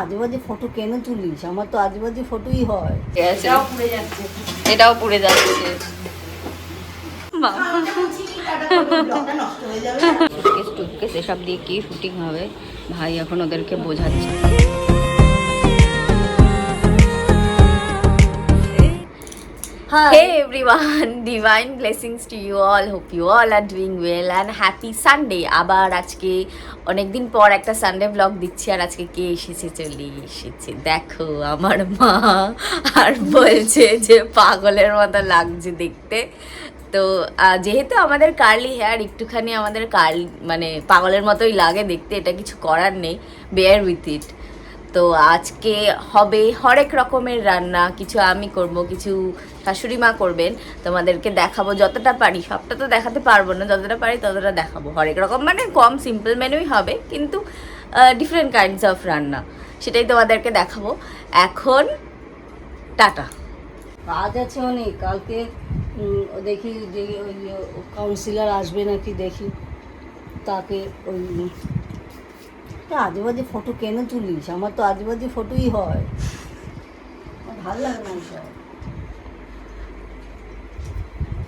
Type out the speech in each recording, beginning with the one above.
আজে বাজে ফটো কেন তুলিস? আমার তো আজে বাজে ফটোই হয়। এটাও পুড়ে যাচ্ছে, এটাও পুড়ে যাচ্ছে। টুককেস এসব দিয়ে কি শুটিং হবে ভাই এখন ওদেরকে বোঝাচ্ছে। Hey everyone, divine blessings to you all. Hope you all are doing well and happy Sunday. আবার আজকে অনেকদিন পর একটা সানডে ব্লগ দিচ্ছি আর আজকে কে এসেছে, চলে এসেছে দেখো আমার মা। আর বলছে যে পাগলের মতো লাগছে দেখতে। তো যেহেতু আমাদের কার্লি হেয়ার একটুখানি আমাদের মানে পাগলের মতোই লাগে দেখতে, এটা কিছু করার নেই, বেয়ার উইথ ইট। তো আজকে হবে হরেক রকমের রান্না, কিছু আমি করব, কিছু শাশুড়ি মা করবেন। তোমাদেরকে দেখাবো যতটা পারি, সবটা তো দেখাতে পারবো না, যতটা পারি ততটা দেখাবো। হরেক রকম মানে কম সিম্পল মেনুই হবে, কিন্তু ডিফারেন্ট কাইন্ডস অফ রান্না, সেটাই তোমাদেরকে দেখাবো। এখন টাটা। কাজ আছে অনেক, কালকে দেখি যে ওই কাউন্সিলর আসবে নাকি, দেখি তাকে ওই আজে বাজে ফটো কেন তুলিস? আমার তো আজে বাজে ফটোই হয়, ভালো লাগে না সব।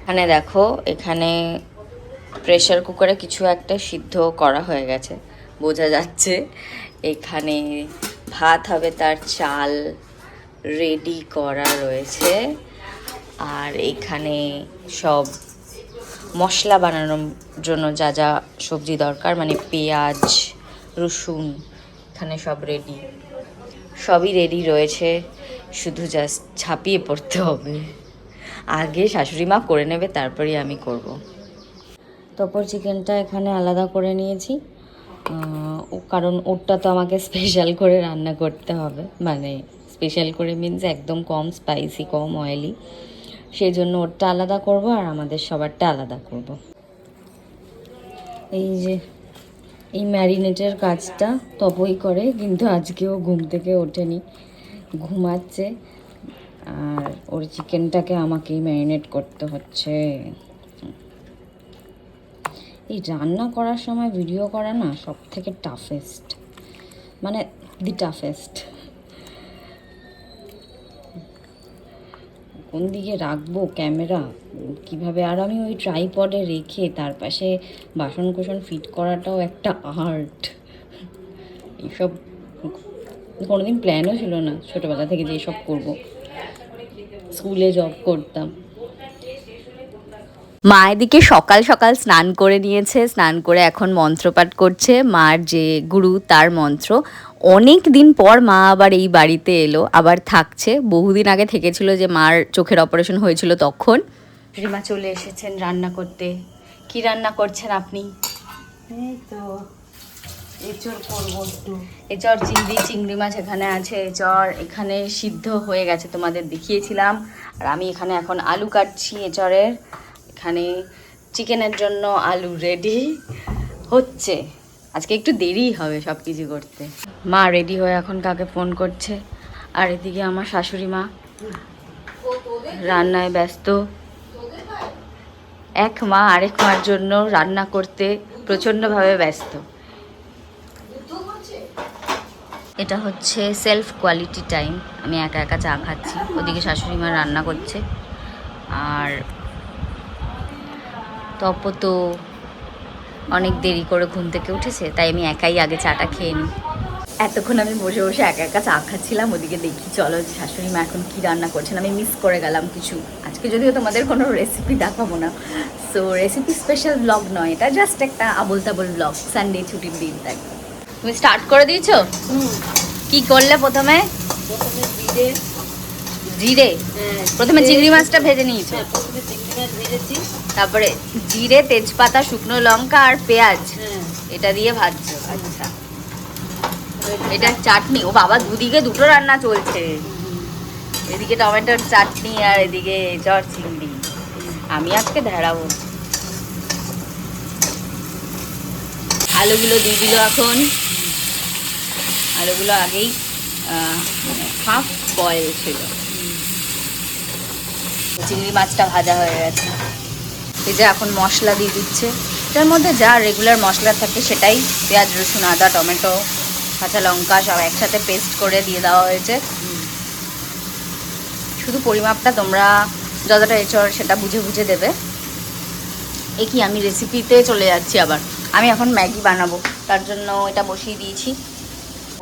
এখানে দেখো, এখানে প্রেসার কুকারে কিছু একটা সিদ্ধ করা হয়ে গেছে বোঝা যাচ্ছে। এখানে ভাত হবে, তার চাল রেডি করা রয়েছে। আর এখানে সব মশলা বানানোর জন্য যা যা সবজি দরকার, মানে পেঁয়াজ, রসুন, এখানে সব রেডি, সবই রেডি রয়েছে, শুধু জাস্ট ঝাঁপিয়ে পড়তে হবে। আগে শাশুড়ি মা করে নেবে, তারপরেই আমি করব। তারপর চিকেনটা এখানে আলাদা করে নিয়েছি, কারণ ওরটা তো আমাকে স্পেশাল করে রান্না করতে হবে, মানে স্পেশাল করে মিনস একদম কম স্পাইসি, কম অয়েলি, সেই জন্য ওরটা আলাদা করব আর আমাদের সবারটা আলাদা করব। এই যে এই ম্যারিনেটের কাজটা তপই করে, কিন্তু আজকেও ঘুম থেকে ওঠেনি, ঘুমাচ্ছে। আর ওর চিকেনটাকে আমাকেই ম্যারিনেট করতে হচ্ছে। এই রান্না করার সময় ভিডিও করা না সব থেকে টাফেস্ট, মানে দি টাফেস্ট। কোন দিকে রাখবো ক্যামেরা, কিভাবে, আর আমি ওই ট্রাইপডে রেখে তার পাশে বাসন কোসন ফিট করাটাও একটা আর্ট। এইসব কোনোদিন প্ল্যানও ছিল না ছোটোবেলা থেকে যে এসব করবো, স্কুলে জব করতাম। মা এদিকে সকাল সকাল স্নান করে নিয়েছে, স্নান করে এখন মন্ত্রপাঠ করছে, মার যে গুরু তার মন্ত্র। অনেক দিন পর মা আবার এই বাড়িতে এলো, আবার থাকছে। বহুদিন আগে থেকেছিল, যে মার চোখের অপারেশন হয়েছিল তখন। রিমা চলে এসেছেন রান্না করতে। কি রান্না করছেন আপনি? এই তো এঁচড় করবো একটু। এঁচড়, চিংড়ি মাছ এখানে আছে, এঁচড় এখানে সিদ্ধ হয়ে গেছে, তোমাদের দেখিয়েছিলাম। আর আমি এখানে এখন আলু কাটছি এঁচড়ের। এখানে চিকেনের জন্য আলু রেডি হচ্ছে। আজকে একটু দেরি হবে সব কিছু করতে। মা রেডি হয়ে এখন কাকে ফোন করছে, আর এদিকে আমার শাশুড়ি মা রান্নায় ব্যস্ত। এক মা আরেক মার জন্য রান্না করতে প্রচণ্ডভাবে ব্যস্ত। এটা হচ্ছে সেলফ কোয়ালিটি টাইম, আমি একা একা চা খাচ্ছি, ওদিকে শাশুড়ি মা রান্না করছে। আর তপ তো অনেক দেরি করে ঘুম থেকে উঠেছে, তাই আমি একাই আগে চাটা খেয়ে নিই। এতক্ষণ আমি বসে বসে একা একা চা খাচ্ছিলাম, ওদিকে দেখি চলো শাশুড়ি মা এখন কী রান্না করছেন। আমি মিস করে গেলাম কিছু আজকে, যদিও তোমাদের কোনো রেসিপি দেখাবো না। সো রেসিপি স্পেশাল ব্লগ নয়, এটা জাস্ট একটা আবোল তাবোল ব্লগ, সানডে ছুটির দিন তাই। তুমি স্টার্ট করে দিয়েছো? কি করলে প্রথমে? জিরে, প্রথমে চিংড়ি মাছটা ভেজে নিয়েছো? প্রথমে চিংড়ি মাছ ভেজেছি, তারপরে জিরে, তেজপাতা, শুকনো লঙ্কা আর পেঁয়াজ এটা দিয়ে ভাজছো। আচ্ছা, এটা চাটনি। ও বাবা, দুদিকে দুটো রান্না চলছে, এদিকে টমেটোর চাটনি আর এদিকে এঁচড় চিংড়ি। আমি আজকে ঢেড়াবো। আলুগুলো দিয়ে দিল এখন। আলুগুলো আগেই হাফ বয়েল ছিল। চিংড়ি মাছটা ভাজা হয়ে গেছে। এই যে এখন মশলা দিয়ে দিচ্ছে, এটার মধ্যে যা রেগুলার মশলা থাকে সেটাই, পেঁয়াজ, রসুন, আদা, টমেটো, কাঁচা লঙ্কা সব একসাথে পেস্ট করে দিয়ে দেওয়া হয়েছে। শুধু পরিমাপটা তোমরা যতটা এঁচড় সেটা বুঝে বুঝে দেবে। এ কি আমি রেসিপিতে চলে যাচ্ছি আবার। আমি এখন ম্যাগি বানাবো, তার জন্য এটা বসিয়ে দিয়েছি।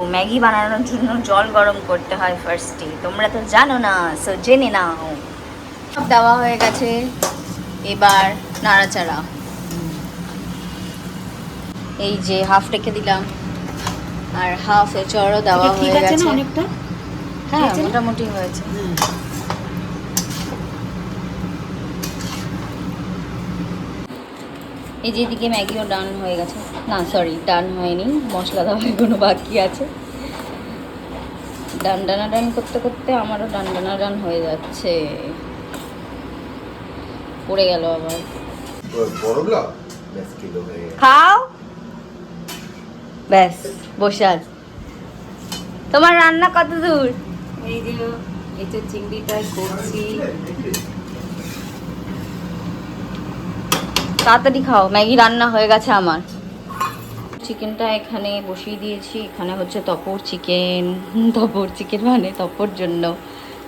ও ম্যাগি বানানোর জন্য জল গরম করতে হয় ফার্স্টে, তোমরা তো জানো না, সো জেনে নাও। সব দেওয়া হয়ে গেছে, এবার নাড়াচাড়া। এই যে হাফ রেখে দিলাম, আর হাফ এঁচড়ও দেওয়া হয়ে গেছে। অনেকটা হ্যাঁ মোটামুটি হয়েছে। এই যে এদিকে ম্যাগিও ডান হয়ে গেছে, না সরি ডান হয়নি, মশলা দেওয়া এখনো বাকি আছে। ডান করতে করতে আমারও ডান হয়ে যাচ্ছে, পড়ে গেল আবার। খাও ব্যাস, বসে আছ। তোমার রান্না কত দূর? এই যে এঁচড় চিংড়িটা করছি। তাড়াতাড়ি খাও, ম্যাগি রান্না হয়ে গেছে আমার। চিকেনটা এখানে বসিয়ে দিয়েছি। এখানে হচ্ছে তপর চিকেন। তপর চিকেন মানে তপর জন্য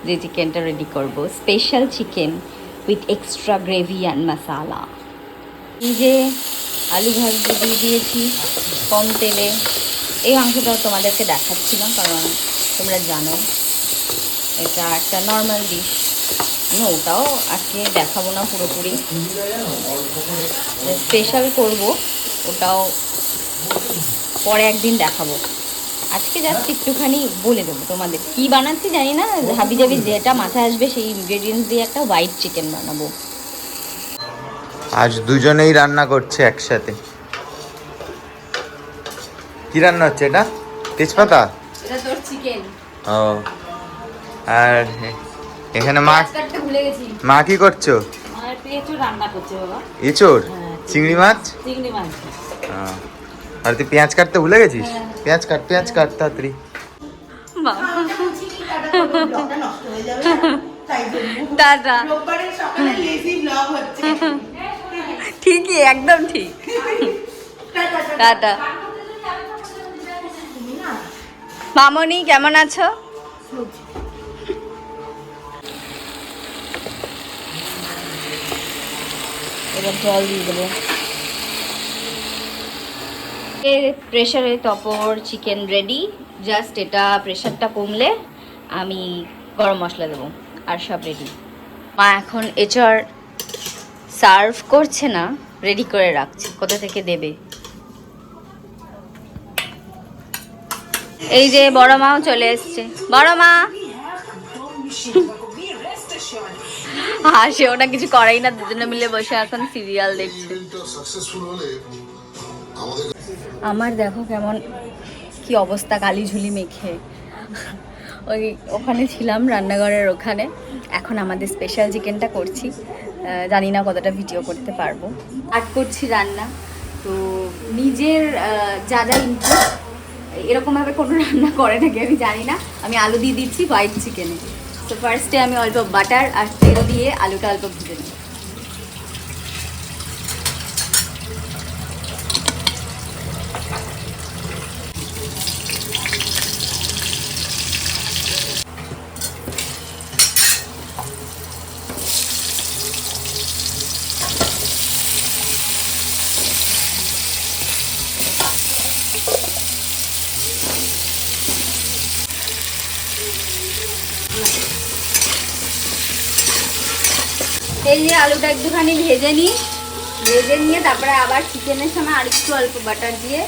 যে চিকেনটা রেডি করব, special chicken with extra gravy and masala. এই যে আলু ভাজি দিয়ে দিয়েছি কম তেলে। এই মাংসটা তোমাদেরকে দেখাচ্ছি না, কারণ তোমরা জানো এটা একটা নর্মাল ডিশ। আমি ওটাও আজকে দেখাবো না পুরোপুরি, স্পেশাল করব, ওটাও পরে একদিন দেখাবো। আজকে জাস্ট একটুখানি বলে দেবো তোমাদের কি বানাচ্ছি জানি না, হাবি জাবি যেটা মাথায় আসবে সেই ইনগ্রেডিয়েন্টস দিয়ে একটা হোয়াইট চিকেন বানাবো। আজ দুজনেই রান্না করছে একসাথে। কি রান্না হচ্ছে এটা? তেজপাতা? এটা তোর চিকেন। ও, আর এখানে মা কাটতে ভুলে গেছি। মা কি করছো? আর পেঁচো রান্না করছে বাবা। এঁচড়? চিংড়ি মাছ? চিংড়ি মাছ। আর তুই পেঁয়াজ কাটতে ভুলে গেছিস? পেঁয়াজ কাট তাড়াতাড়ি। টাটা। ঠিকই, একদম ঠিক। টাটা। মামনি কেমন আছো? এবার জল দিয়ে দেবো। প্রেশারে তপর চিকেন রেডি। জাস্ট এটা প্রেশারটা কমলে আমি গরম মশলা দেবো, আর সব রেডি। মা এখন এঁচড় সার্ভ করছে না, রেডি করে রাখছে, কোথা থেকে দেবে। এই যে বড় মাও চলে এসছে। বড় মা হাসে, ওটা কিছু করেই না, দুজনে মিলে বসে এখন সিরিয়াল দেখছে। আমার দেখো কেমন কি অবস্থা, কালি ঝুলি মেখে। ওখানে ছিলাম রান্নাঘরের ওখানে, এখন আমাদের স্পেশাল চিকেনটা করছি। জানি না কতটা ভিডিও করতে পারবো। আর্ট করছি রান্না, তো নিজের যা যা ইনপুট, এরকমভাবে কোনো রান্না করে নাকি আমি জানি না। আমি আলু দিয়ে দিচ্ছি হোয়াইট চিকেনে। তো ফার্স্টে আমি অল্প বাটার আর তেল দিয়ে আলুটা অল্প ভেজে নিই। এই যে আলুটা একটুখানি ভেজে নিয়ে তারপরে আবার চিকেনের সময় আর একটু অল্প বাটার দিয়ে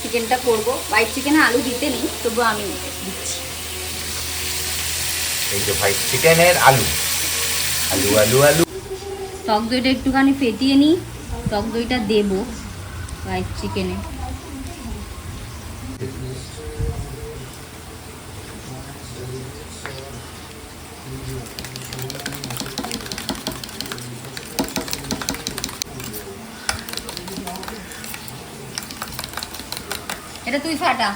চিকেনটা করব। হোয়াইট চিকেনে আলু দিতে নেই, তবু আমি দিচ্ছি। এই যে ভাই চিকেনের আলু আলু আলু আলু। টক দইটা একটুখানি ফেটিয়ে নিই, টক দইটা দেবো হোয়াইট চিকেনে। এটা তুই ফাটা,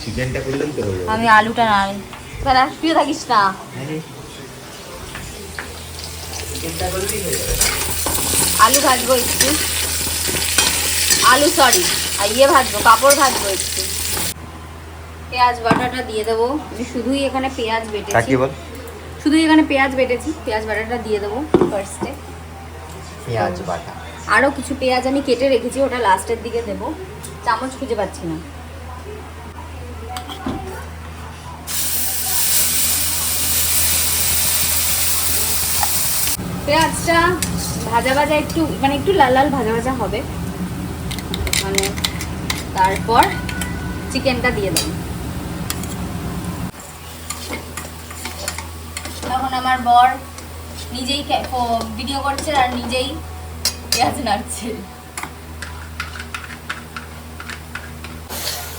চিকেনটা করলেন তো হয়ে যাবে। আমি আলুটা না তারা শুয়ে থাকিস না। আলু ভাজবো একটু, আলু সরি আর ইয়ে ভাজবো, পাঁপড় ভাজবো একটু। পেঁয়াজ বাটাটা দিয়ে দেবো। আমি শুধুই এখানে পেঁয়াজ বেটেছি, কাকি বল, শুধুই এখানে পেঁয়াজ বেটেছি। পেঁয়াজ বাটাটা দিয়ে দেবো ফার্স্টে। পেঁয়াজ বাটা। আরও কিছু পেঁয়াজ আমি কেটে রেখেছি, ওটা লাস্টের দিকে দেবো। চামচ খুঁজে পাচ্ছি না। পেঁয়াজটা ভাজা ভাজা একটু, মানে একটু লাল লাল ভাজা ভাজা হবে, মানে তারপর চিকেনটা দিয়ে দেবো। তখন আমার বর নিজেই ভিডিও করছে আর নিজেই পেঁয়াজ নাড়ছে।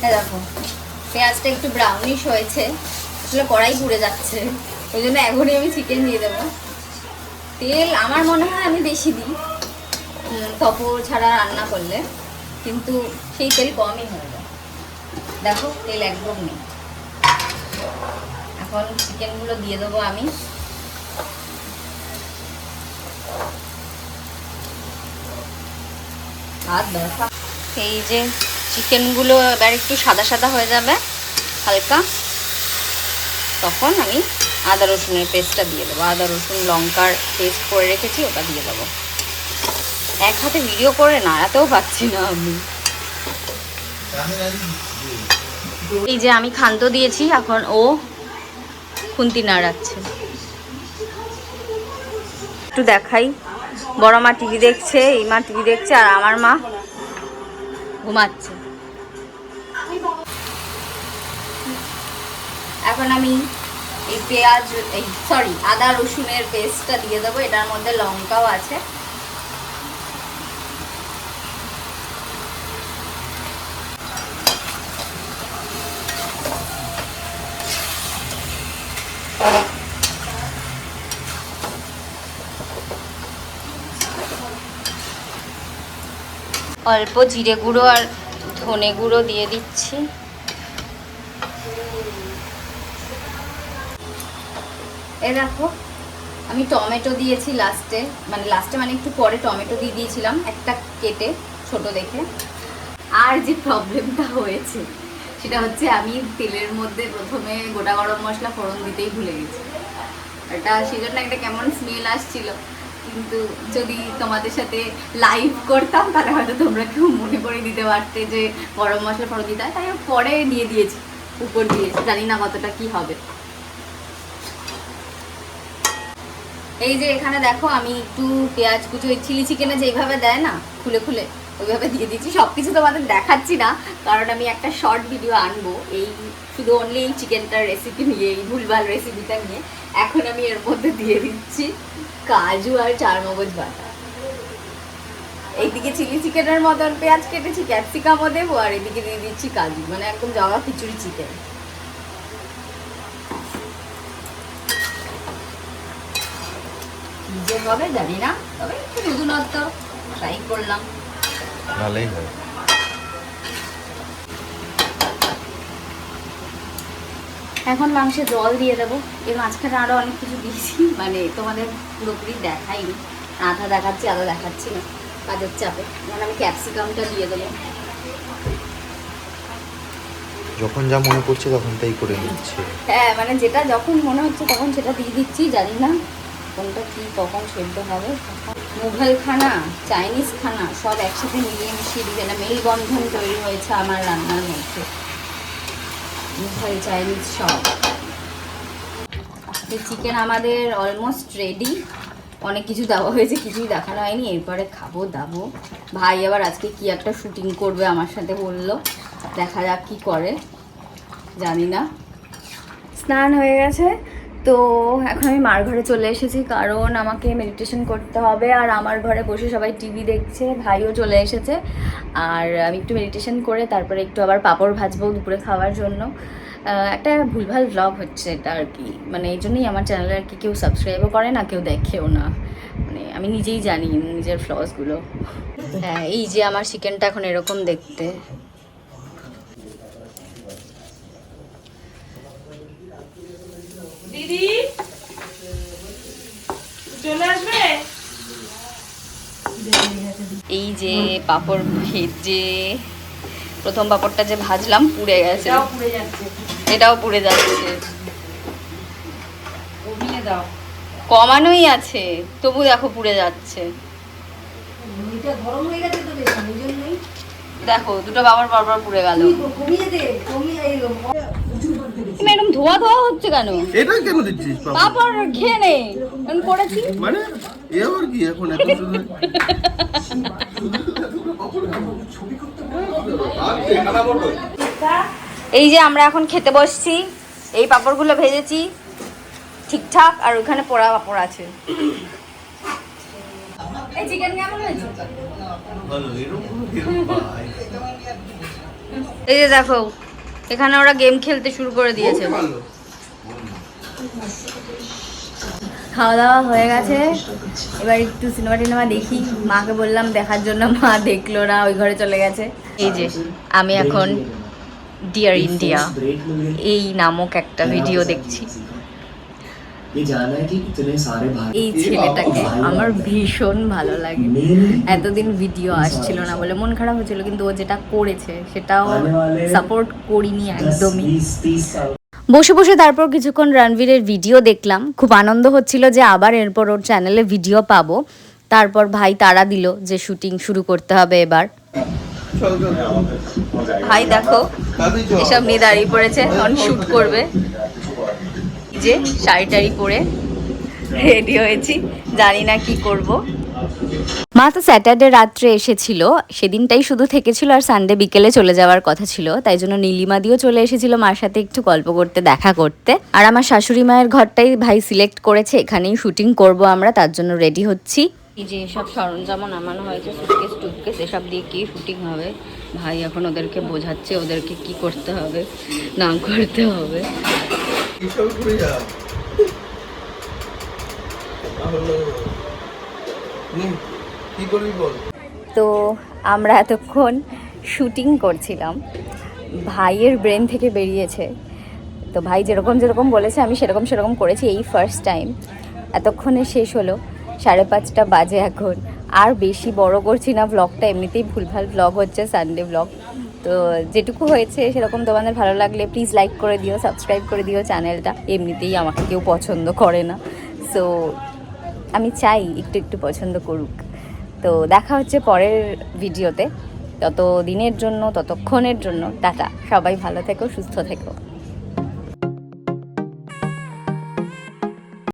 দেখো পেঁয়াজটা একটু ব্রাউনিশ হয়েছে, আসলে কড়াই পুড়ে যাচ্ছে, ওই জন্য এখনই আমি চিকেন দিয়ে দেবো। তেল আমার মনে হয় আমি বেশি দিই তপর ছাড়া রান্না করলে, কিন্তু সেই তেল কমই হয়ে যায়। দেখো তেল একদম নেই। এখন চিকেনগুলো দিয়ে দেবো আমি। হাত ব্যথা। এই যে চিকেনগুলো এবার একটু সাদা সাদা হয়ে যাবে হালকা, তখন আমি আদা রসুনের পেস্টটা দিয়ে দেবো। আদা রসুন লঙ্কার পেস্ট করে রেখেছি, ওটা দিয়ে দেবো। এক হাতে ভিডিও করে নাড়াতেও পাচ্ছি না আমি। এই যে আমি ক্ষান্ত দিয়েছি, এখন ও খুন্তি নাড়াচ্ছে। একটু দেখাই, বড় মা টিভি দেখছে, এই মা টিভি দেখছে, আর আমার মা ঘুমাচ্ছে। এখন আমি এই পেঁয়াজ, এই সরি আদা রসুনের পেস্টটা দিয়ে দেবো। এটার মধ্যে লঙ্কাও আছে। অল্প জিরে গুঁড়ো আর ধনে গুঁড়ো দিয়ে দিচ্ছি। এ দেখো আমি টমেটো দিয়েছি লাস্টে, মানে একটু পরে টমেটো দিয়ে দিয়েছিলাম একটা কেটে ছোট দেখে। আর যে প্রবলেমটা হয়েছে সেটা হচ্ছে আমি তেলের মধ্যে প্রথমে গোটা গরম মশলা ফোড়ন দিতেই ভুলে গেছি। এটা সেই জন্য একটা কেমন স্মেল আসছিল, কিন্তু যদি তোমাদের সাথে লাইভ করতাম তাহলে হয়তো তোমরা কেউ মনে করে দিতে পারতে যে গরম মশলা ফোড়ন দিতে হয়, তাই পরে দিয়ে দিয়েছি, উপর দিয়েছি, জানি না কতটা কি হবে। এই যে এখানে দেখো আমি একটু পেঁয়াজ কুচি, ওই চিলি চিকেনে যেইভাবে দেয় না খুলে খুলে, ওইভাবে দিয়ে দিচ্ছি। সব কিছু তোমাদের দেখাচ্ছি না, কারণ আমি একটা শর্ট ভিডিও আনবো এই শুধু অনলি এই চিকেনটার রেসিপি নিয়ে, এই ভুলভাল রেসিপিটা নিয়ে। এখন আমি এর মধ্যে দিয়ে দিচ্ছি কাজু আর চারমগজ বাটা। এইদিকে চিলি চিকেনের মতন পেঁয়াজ কেটেছি, ক্যাপসিকামও দেবো, আর এদিকে দিয়ে দিচ্ছি কাজু, মানে একদম জগা খিচুড়ি চিকেন। যে হবে জানি না, তবে একটু নতুনত্ব ট্রাই করলাম, ভালোই হয়। এখন মাংসে জল দিয়ে দেবো। এর মাঝখানে আরও অনেক কিছু দিয়েছি, মানে তোমাদের পুরোপুরি দেখাইনি, আধা দেখাচ্ছি আধা দেখাচ্ছি না কাজের চাপে। এখন আমি ক্যাপসিকামটা দিয়ে দেবো। যখন যা মনে পড়ছে তখন তাই করে নিচ্ছে। হ্যাঁ, মানে যেটা যখন মনে হচ্ছে তখন সেটা দিয়ে দিচ্ছি, জানি না কোনটা কি কখন সেদ্ধ হবে। মুঘল খানা, চাইনিজ খানা সব একসাথে মিলিয়ে মিশিয়ে দিবে না, মেলবন্ধন তৈরি হয়েছে আমার রান্নার মধ্যে। মুঘল চাইনিজ সব। চিকেন আমাদের অলমোস্ট রেডি, অনেক কিছু দেওয়া হয়েছে, কিছুই দেখানো হয়নি। এরপরে খাবো দাবো। ভাই আবার আজকে কি একটা শুটিং করবে আমার সাথে বললো, দেখা যাক কি করে, জানি না। স্নান হয়ে গেছে, তো এখন আমি মার ঘরে চলে এসেছি, কারণ আমাকে মেডিটেশন করতে হবে। আর আমার ঘরে বসে সবাই টিভি দেখছে, ভাইও চলে এসেছে। আর আমি একটু মেডিটেশন করে তারপরে একটু আবার পাঁপড় ভাজবো দুপুরে খাওয়ার জন্য। একটা ভুলভাল ব্লগ হচ্ছে এটা আর কি, মানে এই জন্যই আমার চ্যানেলে আর কি কেউ সাবস্ক্রাইবও করে না, কেউ দেখেও না, মানে আমি নিজেই জানি নিজের ফ্লসগুলো। হ্যাঁ, এই যে আমার চিকেনটা এখন এরকম দেখতে। দিদি চলে আসবে। এই যে পাঁপড় ভেজে প্রথম পাঁপড়টা যে ভাজলাম পুড়ে গেছে, এটাও পুড়ে যাচ্ছে। এটাও পুড়ে যাচ্ছে। কমিয়ে দাও। কমানোই আছে, তবু দেখো পুড়ে যাচ্ছে। এটা গরম হয়ে গেছে তো বেশি, ওই জন্যই। দেখো দুটো বাবার বারবার পুড়ে গেল। কমিয়ে দে, কমিয়ে এই ম্যাডাম ধোয়া ধোয়া হচ্ছে কেন? এটা কেন দিচ্ছিস বাবা? পাপড় খেয়ে নে, আমি করেছি। মানে এ আবার কি এখন এত শুধু এই যে আমরা এখন খেতে বসছি, এই পাপড়গুলো ভেজেছি ঠিকঠাক, আর ওখানে পোড়া পাপড় আছে। এই চিকেন কেমন হয়েছে? এই যে দেখো এখানে ওরা গেম খেলতে শুরু করে দিয়েছে। খাওয়া দাওয়া হয়ে গেছে, এবার একটু সিনেমা টিনেমা দেখি। মাকে বললাম দেখার জন্য, মা দেখলো না, ওই ঘরে চলে গেছে। এই যে আমি এখন ডিয়ার ইন্ডিয়া এই নামক একটা ভিডিও দেখছি। এই ছেলেটাকে আমার ভীষণ ভালো লাগে। এতদিন ভিডিও আসছিল না বলে মন খারাপ হচ্ছিল, কিন্তু ও যেটা করেছে সেটাও সাপোর্ট করিনি একদমই। বসে বসে তারপর কিছুক্ষণ রণবীরের ভিডিও দেখলাম, খুব আনন্দ হচ্ছিল যে আবার এরপর ওর চ্যানেলে ভিডিও পাবো। তারপর ভাই তাড়া দিল যে শুটিং শুরু করতে হবে এবার। ভাই দেখো এসব নিয়ে দাঁড়িয়ে পড়েছে, এখন শুট করবে। যে শাড়ি টাড়ি পরে রেডি হয়েছি, জানি না কি করব। মা তো স্যাটারডে রাত্রে এসেছিল, সেদিনটাই শুধু থেকেছিল, আর সানডে বিকেলে চলে যাওয়ার কথা ছিল। তাই জন্য নীলিমা দিও চলে এসেছিল মার সাথে একটু গল্প করতে, দেখা করতে। আর আমার শাশুড়ি মায়ের ঘরটাই ভাই সিলেক্ট করেছে, এখানেই শুটিং করব আমরা, তার জন্য রেডি হচ্ছি। এই যে এসব সরঞ্জাম নামানো হয়েছে, সুটকেস টুটকেস এসব দিয়ে কি শুটিং হবে। ভাই এখন ওদেরকে বোঝাচ্ছে ওদেরকে কি করতে হবে না করতে হবে। তো আমরা এতক্ষণ শুটিং করছিলাম, ভাইয়ের ব্রেন থেকে বেরিয়েছে। তো ভাই যেরকম যেরকম বলেছে আমি সেরকম সেরকম করেছি, এই ফার্স্ট টাইম। এতক্ষণে শেষ হলো, 5:30 বাজে এখন। আর বেশি বড় করছি না ব্লগটা, এমনিতেই ভুলভাল ব্লগ হচ্ছে, সানডে ব্লগ। তো যেটুকু হয়েছে সেরকম তোমাদের ভালো লাগলে প্লিজ লাইক করে দিও, সাবস্ক্রাইব করে দিও চ্যানেলটা। এমনিতেই আমাকে কেউ পছন্দ করে না, সো আমি চাই একটু একটু পছন্দ করুক। তো দেখা হচ্ছে পরের ভিডিওতে। তত দিনের জন্য, ততক্ষণের জন্য টাটা। সবাই ভালো থেকো, সুস্থ থেকো।